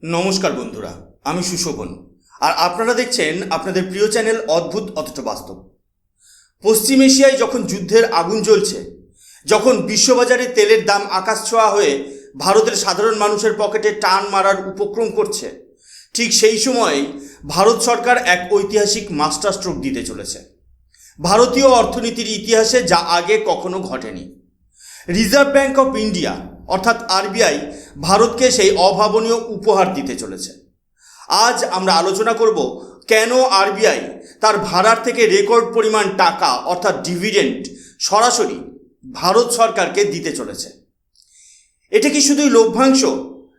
নমস্কার বন্ধুরা, আমি সুশোভন আর আপনারা দেখছেন আপনাদের প্রিয় চ্যানেল অদ্ভুত অথচ বাস্তব। পশ্চিম এশিয়ায় যখন যুদ্ধের আগুন জ্বলছে, যখন বিশ্ববাজারে তেলের দাম আকাশ ছোঁয়া হয়ে ভারতের সাধারণ মানুষের পকেটে টান মারার উপক্রম করছে, ঠিক সেই সময় ভারত সরকার এক ঐতিহাসিক মাস্টার স্ট্রোক দিতে চলেছে। ভারতীয় অর্থনীতির ইতিহাসে যা আগে কখনো ঘটেনি। রিজার্ভ ব্যাঙ্ক অফ ইন্ডিয়া অর্থাৎ আরবিআই ভারতকে সেই অভাবনীয় উপহার দিতে চলেছে। আজ আমরা আলোচনা করব কেন আরবিআই তার ভাড়ার থেকে রেকর্ড পরিমাণ টাকা অর্থাৎ ডিভিডেন্ড সরাসরি ভারত সরকারকে দিতে চলেছে। এটা কি শুধুই লভ্যাংশ,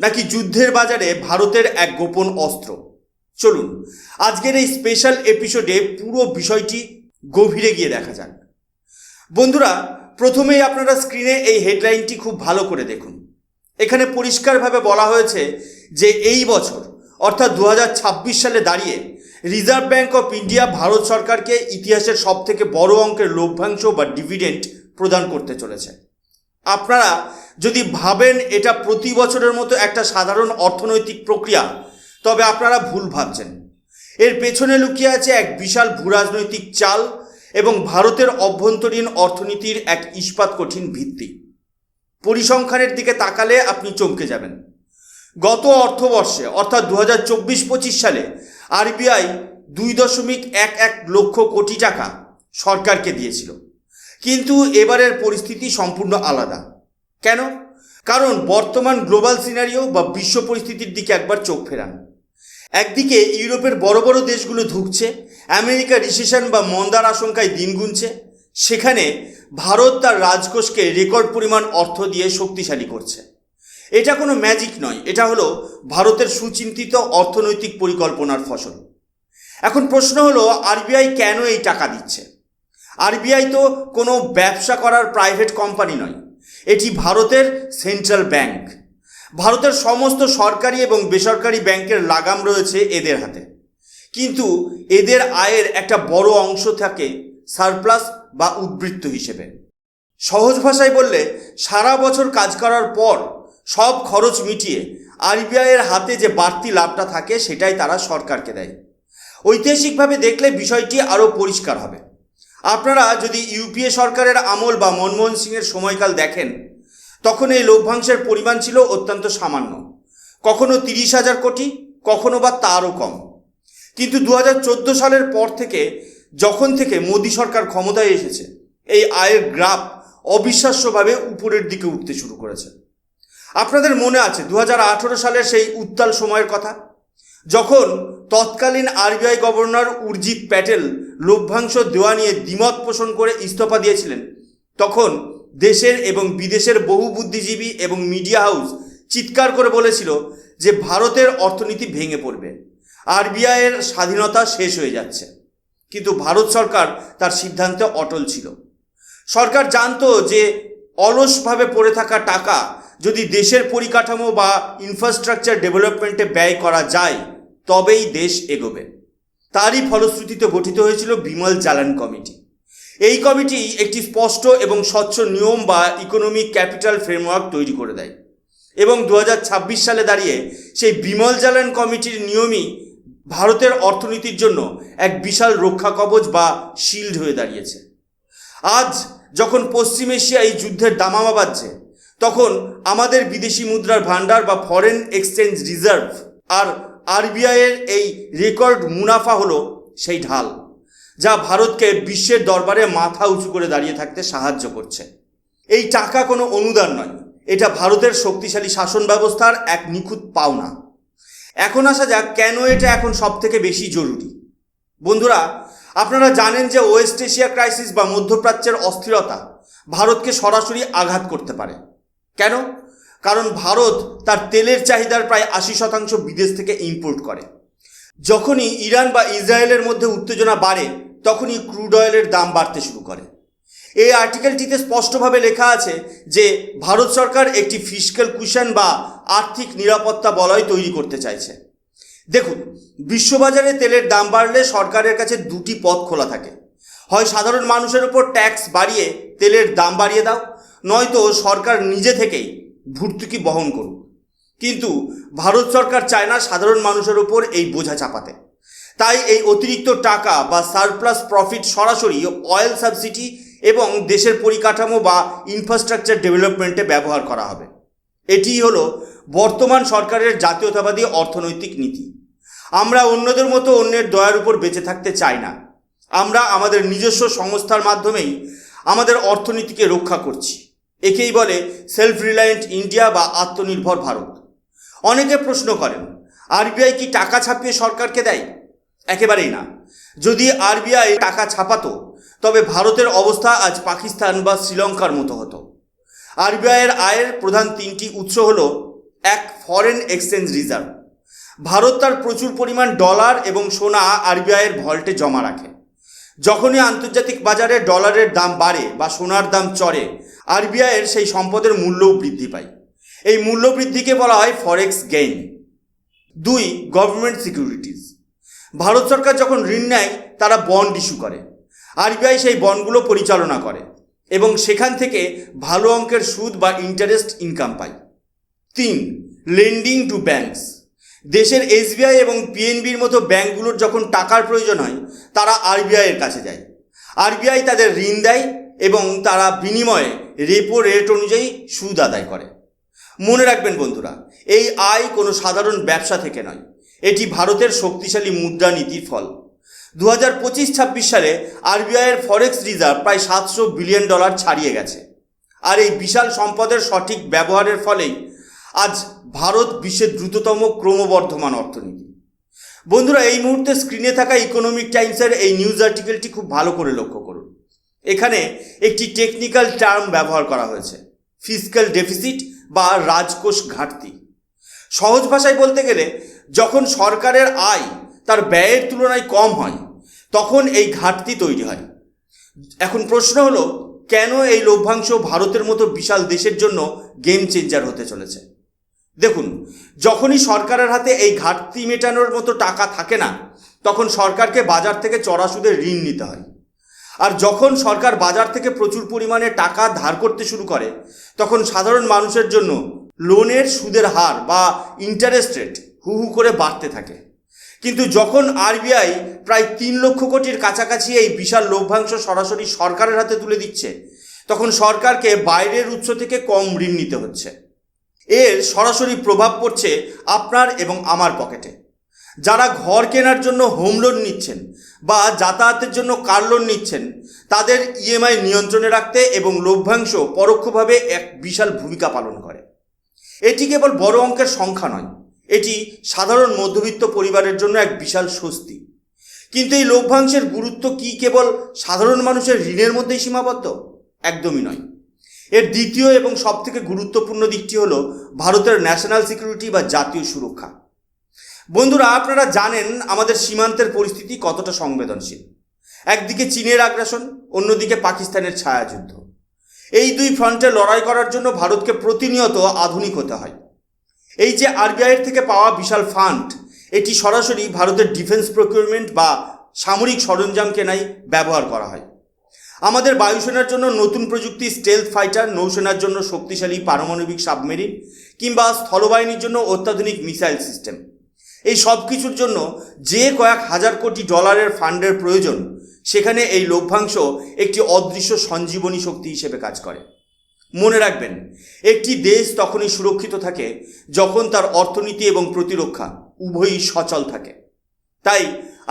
নাকি যুদ্ধের বাজারে ভারতের এক গোপন অস্ত্র? চলুন আজকের এই স্পেশাল এপিসোডে পুরো বিষয়টি গভীরে গিয়ে দেখা যাক। বন্ধুরা, প্রথমেই আপনারা স্ক্রিনে এই হেডলাইনটি খুব ভালো করে দেখুন। এখানে পরিষ্কারভাবে বলা হয়েছে যে এই বছর অর্থাৎ 2026 সালে দাঁড়িয়ে reserve bank of India Bharat সরকারকে ইতিহাসের সবথেকে বড় অঙ্কের লভ্যাংশ বা ডিভিডেন্ড প্রদান করতে চলেছে। আপনারা যদি ভাবেন এটা প্রতি বছরের মতো একটা সাধারণ অর্থনৈতিক প্রক্রিয়া, তবে আপনারা ভুল ভাবছেন। এর পেছনে লুকিয়ে আছে এক বিশাল ভূরাজনৈতিক চাল এবং ভারতের অভ্যন্তরীণ অর্থনীতির এক ইস্পাত কঠিন ভিত্তি। পরিসংখ্যানের দিকে তাকালে আপনি চমকে যাবেন। গত অর্থবর্ষে অর্থাৎ 2024-25 সালে আরবিআই 2.11 লক্ষ কোটি টাকা সরকারকে দিয়েছিল। কিন্তু এবারের পরিস্থিতি সম্পূর্ণ আলাদা। কেন? কারণ বর্তমান গ্লোবাল সিনারিও বা বিশ্ব পরিস্থিতির দিকে একবার চোখ ফেরান। একদিকে ইউরোপের বড় বড় দেশগুলো ধুঁকছে, আমেরিকা রিসেশন বা মন্দার আশঙ্কায় দিন গুনছে, সেখানে ভারত তার রাজকোষকে রেকর্ড পরিমাণ অর্থ দিয়ে শক্তিশালী করছে। এটা কোনো ম্যাজিক নয়, এটা হলো ভারতের সুচিন্তিত অর্থনৈতিক পরিকল্পনার ফসল। এখন প্রশ্ন হলো, আরবিআই কেন এই টাকা দিচ্ছে? আরবিআই তো কোনো ব্যবসা করার প্রাইভেট কোম্পানি নয়, এটি ভারতের সেন্ট্রাল ব্যাংক। ভারতের সমস্ত সরকারি এবং বেসরকারি ব্যাংকের লাগাম রয়েছে এদের হাতে। কিন্তু এদের আয়ের একটা বড় অংশ থাকে সারপ্লাস বা উদ্বৃত্ত হিসেবে। সহজ ভাষায় বললে, সারা বছর কাজ করার পর সব খরচ মিটিয়ে আরবিআইয়ের হাতে যে বাড়তি লাভটা থাকে সেটাই তারা সরকারকে দেয়। ঐতিহাসিকভাবে দেখলে বিষয়টি আরও পরিষ্কার হবে। আপনারা যদি ইউপিএ সরকারের আমল বা মনমোহন সিংয়ের সময়কাল দেখেন, তখন এই লভ্যাংশের পরিমাণ ছিল অত্যন্ত সামান্য, কখনো 30,000 কোটি, কখনো বা তারও কম। কিন্তু 2014 সালের পর থেকে, যখন থেকে মোদী সরকার ক্ষমতায় এসেছে, এই আয়ের গ্রাফ অবিশ্বাস্যভাবে উপরের দিকে উঠতে শুরু করেছে। আপনাদের মনে আছে 2018 সালের সেই উত্তাল সময়ের কথা, যখন তৎকালীন আরবিআই গভর্নর উর্জিত প্যাটেল লভ্যাংশ দেওয়া নিয়ে দ্বিমত পোষণ করে ইস্তফা দিয়েছিলেন। তখন দেশের এবং বিদেশের বহু বুদ্ধিজীবী এবং মিডিয়া হাউস চিৎকার করে বলেছিল যে ভারতের অর্থনীতি ভেঙে পড়বে, আরবিআইয়ের স্বাধীনতা শেষ হয়ে যাচ্ছে। কিন্তু ভারত সরকার তার সিদ্ধান্তে অটল ছিল। সরকার জানতো যে অলসভাবে পড়ে থাকা টাকা যদি দেশের পরিকাঠামো বা ইনফ্রাস্ট্রাকচার ডেভেলপমেন্টে ব্যয় করা যায়, তবেই দেশ এগোবে। তারই ফলশ্রুতিতে গঠিত হয়েছিল বিমল জালান কমিটি। এই কমিটি একটি স্পষ্ট এবং স্বচ্ছ নিয়ম বা ইকোনমিক ক্যাপিটাল ফ্রেমওয়ার্ক তৈরি করে দেয় এবং 2026 সালে দাঁড়িয়ে সেই বিমল জালান কমিটির নিয়মই ভারতের অর্থনীতির জন্য এক বিশাল রক্ষা কবচ বা শিল্ড হয়ে দাঁড়িয়েছে। আজ যখন পশ্চিম এশিয়া এই যুদ্ধের দামামা বাজছে, তখন আমাদের বিদেশি মুদ্রার ভাণ্ডার বা ফরেন এক্সচেঞ্জ রিজার্ভ আর আরবিআইয়ের এই রেকর্ড মুনাফা হলো সেই ঢাল, যা ভারতকে বিশ্বের দরবারে মাথা উঁচু করে দাঁড়িয়ে থাকতে সাহায্য করছে। এই টাকা কোনো অনুদান নয়, এটা ভারতের শক্তিশালী শাসন ব্যবস্থার এক নিখুঁত পাওনা। এখন আসা যাক কেন এটা এখন সব থেকে বেশি জরুরি। বন্ধুরা, আপনারা জানেন যে ওয়েস্ট এশিয়া ক্রাইসিস বা মধ্যপ্রাচ্যের অস্থিরতা ভারতকে সরাসরি আঘাত করতে পারে। কেন? কারণ ভারত তার তেলের চাহিদার প্রায় 80% বিদেশ থেকে ইম্পোর্ট করে। যখনই ইরান বা ইসরায়েলের মধ্যে উত্তেজনা বাড়ে, তখনই ক্রুড অয়েলের দাম বাড়তে শুরু করে। এই আর্টিকেলটিতে স্পষ্টভাবে লেখা আছে যে ভারত সরকার একটি ফিস্ক্যাল কুশন বা আর্থিক নিরাপত্তা বলয় তৈরি করতে চাইছে। দেখুন, বিশ্ববাজারে তেলের দাম বাড়লে সরকারের কাছে দুটি পথ খোলা থাকে। হয় সাধারণ মানুষের উপর ট্যাক্স বাড়িয়ে তেলের দাম বাড়িয়ে দাও, নয়তো সরকার নিজে থেকেই ভর্তুকি বহন করুক। কিন্তু ভারত সরকার চায় না সাধারণ মানুষের ওপর এই বোঝা চাপাতে। তাই এই অতিরিক্ত টাকা বা সারপ্লাস প্রফিট সরাসরি অয়েল সাবসিডি এবং দেশের পরিকাঠামো বা ইনফ্রাস্ট্রাকচার ডেভেলপমেন্টে ব্যবহার করা হবে। এটিই হলো বর্তমান সরকারের জাতীয়তাবাদী অর্থনৈতিক নীতি। আমরা অন্যদের মতো অন্যের দয়ার উপর বেঁচে থাকতে চাই না। আমরা আমাদের নিজস্ব সংস্থার মাধ্যমেই আমাদের অর্থনীতিকে রক্ষা করছি। একেই বলে সেলফ রিলায়েন্ট ইন্ডিয়া বা আত্মনির্ভর ভারত। অনেকে প্রশ্ন করেন, আরবিআই কি টাকা ছাপিয়ে সরকারকে দেয়? একেবারেই না। যদি আরবিআই টাকা ছাপাতো তবে ভারতের অবস্থা আজ পাকিস্তান বা শ্রীলঙ্কার মতো হতো। আরবিআইয়ের আয়ের প্রধান তিনটি উৎস হলো: এক, ফরেন এক্সচেঞ্জ রিজার্ভ। ভারত তার প্রচুর পরিমাণ ডলার এবং সোনা আরবিআইয়ের ভল্টে জমা রাখে। যখনই আন্তর্জাতিক বাজারে ডলারের দাম বাড়ে বা সোনার দাম চড়ে, আরবিআইয়ের সেই সম্পদের মূল্যও বৃদ্ধি পায়। এই মূল্য বৃদ্ধিকে বলা হয় ফরেক্স গেইন। দুই, গভর্নমেন্ট সিকিউরিটিজ। ভারত সরকার যখন ঋণ নেয় তারা বন্ড ইস্যু করে। আরবিআই সেই বন্ডগুলো পরিচালনা করে এবং সেখান থেকে ভালো অঙ্কের সুদ বা ইন্টারেস্ট ইনকাম পায়। তিন, লেন্ডিং টু ব্যাঙ্কস। দেশের এসবিআই এবং পিএনবির মতো ব্যাঙ্কগুলোর যখন টাকার প্রয়োজন হয় তারা আরবিআইয়ের কাছে যায়। আরবিআই তাদের ঋণ দেয় এবং তারা বিনিময়ে রেপো রেট অনুযায়ী সুদ আদায় করে। মনে রাখবেন বন্ধুরা, এই আয় কোনো সাধারণ ব্যবসা থেকে নয়, এটি ভারতের শক্তিশালী মুদ্রানীতির ফল। 2025-26 সালে আরবিআইয়ের ফরেক্স রিজার্ভ প্রায় $700 বিলিয়ন ছাড়িয়ে গেছে। আর এই বিশাল সম্পদের সঠিক ব্যবহারের ফলেই আজ ভারত বিশ্বের দ্রুততম ক্রমবর্ধমান অর্থনীতি। বন্ধুরা, এই মুহূর্তে স্ক্রিনে থাকা ইকোনমিক টাইমসের এই নিউজ আর্টিকেলটি খুব ভালো করে লক্ষ্য করুন। এখানে একটি টেকনিক্যাল টার্ম ব্যবহার করা হয়েছে, ফিসক্যাল ডেফিসিট বা রাজকোষ ঘাটতি। সহজ ভাষায় বলতে গেলে, যখন সরকারের আয় তার ব্যয়ের তুলনায় কম হয় তখন এই ঘাটতি তৈরি হয়। এখন প্রশ্ন হলো, কেন এই লভ্যাংশ ভারতের মতো বিশাল দেশের জন্য গেম চেঞ্জার হতে চলেছে? দেখুন, যখনই সরকারের হাতে এই ঘাটতি মেটানোর মতো টাকা থাকে না, তখন সরকারকে বাজার থেকে চড়া সুদে ঋণ নিতে হয়। আর যখন সরকার বাজার থেকে প্রচুর পরিমাণে টাকা ধার করতে শুরু করে, তখন সাধারণ মানুষের জন্য লোনের সুদের হার বা ইন্টারেস্ট রেট হু হু করে বাড়তে থাকে। কিন্তু যখন আরবিআই প্রায় 3 লক্ষ কোটির কাছাকাছি এই বিশাল লভ্যাংশ সরাসরি সরকারের হাতে তুলে দিচ্ছে, তখন সরকারকে বাইরের উৎস থেকে কম ঋণ নিতে হচ্ছে। এর সরাসরি প্রভাব পড়ছে আপনার এবং আমার পকেটে। যারা ঘর কেনার জন্য হোম লোন নিচ্ছেন বা যাতায়াতের জন্য কার লোন নিচ্ছেন, তাদের ইএমআই নিয়ন্ত্রণে রাখতে এবং লভ্যাংশ পরোক্ষভাবে এক বিশাল ভূমিকা পালন করে। এটি কেবল বড় অঙ্কের সংখ্যা নয়, এটি সাধারণ মধ্যবিত্ত পরিবারের জন্য এক বিশাল স্বস্তি। কিন্তু এই লভ্যাংশের গুরুত্ব কি কেবল সাধারণ মানুষের ঋণের মধ্যেই সীমাবদ্ধ? একদমই নয়। এর দ্বিতীয় এবং সবথেকে গুরুত্বপূর্ণ দিকটি হলো ভারতের ন্যাশনাল সিকিউরিটি বা জাতীয় সুরক্ষা। বন্ধুরা, আপনারা জানেন আমাদের সীমান্তের পরিস্থিতি কতটা সংবেদনশীল। একদিকে চীনের আগ্রাসন, অন্যদিকে পাকিস্তানের ছায়াযুদ্ধ। এই দুই ফ্রন্টে লড়াই করার জন্য ভারতকে প্রতিনিয়ত আধুনিক হতে হয়। এই যে আরবিআইয়ের থেকে পাওয়া বিশাল ফান্ড, এটি সরাসরি ভারতের ডিফেন্স প্রকিউরমেন্ট বা সামরিক সরঞ্জাম কেনায় ব্যবহার করা হয়। আমাদের বায়ুসেনার জন্য নতুন প্রযুক্তি স্টেলথ ফাইটার, নৌসেনার জন্য শক্তিশালী পারমাণবিক সাবমেরিন কিংবা স্থলবাহিনীর জন্য অত্যাধুনিক মিসাইল সিস্টেম, এই সব কিছুর জন্য যে কয়েক হাজার কোটি ডলারের ফান্ডের প্রয়োজন, সেখানে এই লভ্যাংশ একটি অদৃশ্য সঞ্জীবনী শক্তি হিসেবে কাজ করে। মনে রাখবেন, একটি দেশ তখনই সুরক্ষিত থাকে যখন তার অর্থনীতি এবং প্রতিরক্ষা উভয়ই সচল থাকে। তাই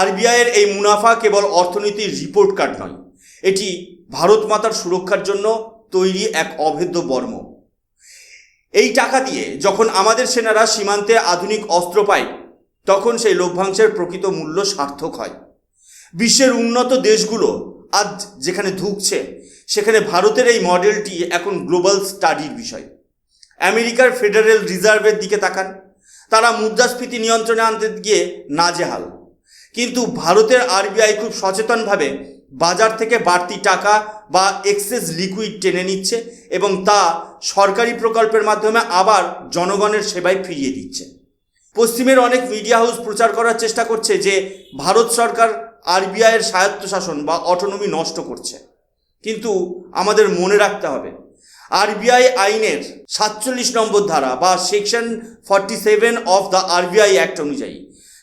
আরবিআইয়ের এই মুনাফা কেবল অর্থনীতির রিপোর্ট কার্ড নয়, এটি ভারত মাতার সুরক্ষার জন্য তৈরি এক অভেদ্য বর্ম। এই টাকা দিয়ে যখন আমাদের সেনারা সীমান্তে আধুনিক অস্ত্র পায়, তখন সেই লভ্যাংশের প্রকৃত মূল্য সার্থক হয়। বিশ্বের উন্নত দেশগুলো আজ যেখানে ধুঁকছে, সেখানে ভারতের এই মডেলটি এখন গ্লোবাল স্টাডির বিষয়। আমেরিকার ফেডারেল রিজার্ভের দিকে তাকান, তারা মুদ্রাস্ফীতি নিয়ন্ত্রণে আনতে গিয়ে নাজেহাল। কিন্তু ভারতের আরবিআই খুব সচেতনভাবে বাজার থেকে বাড়তি টাকা বা এক্সেস লিকুইড টেনে নিচ্ছে এবং তা সরকারি প্রকল্পের মাধ্যমে আবার জনগণের সেবায় ফিরিয়ে দিচ্ছে। পশ্চিমের অনেক মিডিয়া হাউস প্রচার করার চেষ্টা করছে যে ভারত সরকার আরবিআইয়ের স্বায়ত্তশাসন বা অটোনমি নষ্ট করছে। কিন্তু আমাদের মনে রাখতে হবে, আরবিআই আইনের 47 নম্বর ধারা বা section 47 of the RBI act অনুযায়ী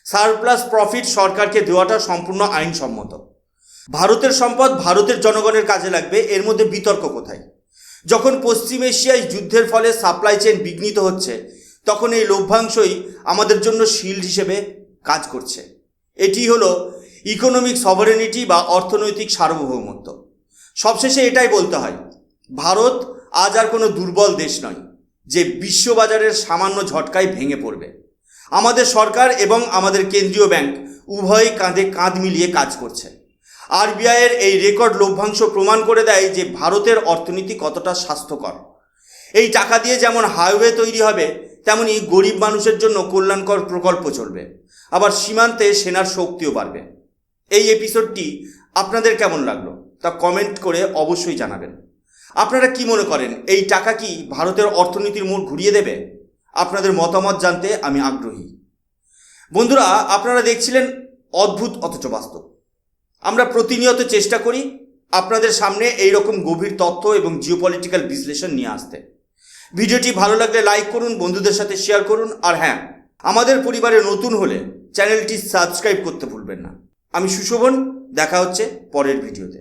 সারপ্লাস প্রফিট সরকারকে দেওয়াটা সম্পূর্ণ আইনসম্মত। ভারতের সম্পদ ভারতের জনগণের কাজে লাগবে, এর মধ্যে বিতর্ক কোথায়? যখন পশ্চিম এশিয়ায় যুদ্ধের ফলে সাপ্লাই চেইন বিঘ্নিত হচ্ছে, তখন এই লভ্যাংশই আমাদের জন্য শিল্ড হিসেবে কাজ করছে। এটি হলো ইকোনমিক সভারেনিটি বা অর্থনৈতিক সার্বভৌমত্ব। সবশেষে এটাই বলতে হয়, ভারত আজ আর কোনো দুর্বল দেশ নয় যে বিশ্ববাজারের সামান্য ঝটকায় ভেঙে পড়বে। আমাদের সরকার এবং আমাদের কেন্দ্রীয় ব্যাংক উভয়ই কাঁধে কাঁধ মিলিয়ে কাজ করছে। আরবিআইয়ের এই রেকর্ড লভ্যাংশ প্রমাণ করে দেয় যে ভারতের অর্থনীতি কতটা স্বাস্থ্যকর। এই টাকা দিয়ে যেমন হাইওয়ে তৈরি হবে, তেমনি গরিব মানুষের জন্য কল্যাণকর প্রকল্প চলবে, আবার সীমান্তে সেনার শক্তিও বাড়বে। এই এপিসোডটি আপনাদের কেমন লাগলো তা কমেন্ট করে অবশ্যই জানাবেন। আপনারা কি মনে করেন, এই টাকা কি ভারতের অর্থনীতির মোড় ঘুরিয়ে দেবে? আপনাদের মতামত জানতে আমি আগ্রহী। বন্ধুরা, আপনারা দেখছিলেন অদ্ভুত অথচ বাস্তব। আমরা প্রতিনিয়ত চেষ্টা করি আপনাদের সামনে এই রকম গভীর তথ্য এবং জিওপলিটিক্যাল বিশ্লেষণ নিয়ে আসতে। ভিডিওটি ভালো লাগলে লাইক করুন, বন্ধুদের সাথে শেয়ার করুন, আর হ্যাঁ, আমাদের পরিবারে নতুন হলে চ্যানেলটি সাবস্ক্রাইব করতে ভুলবেন না। আমি সুশোভন, দেখা হচ্ছে পরের ভিডিওতে।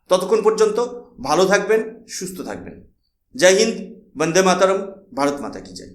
ততক্ষণ পর্যন্ত ভালো থাকবেন, সুস্থ থাকবেন। জয় হিন্দ, বন্দে মাতরম, ভারত মাতা কি জয়।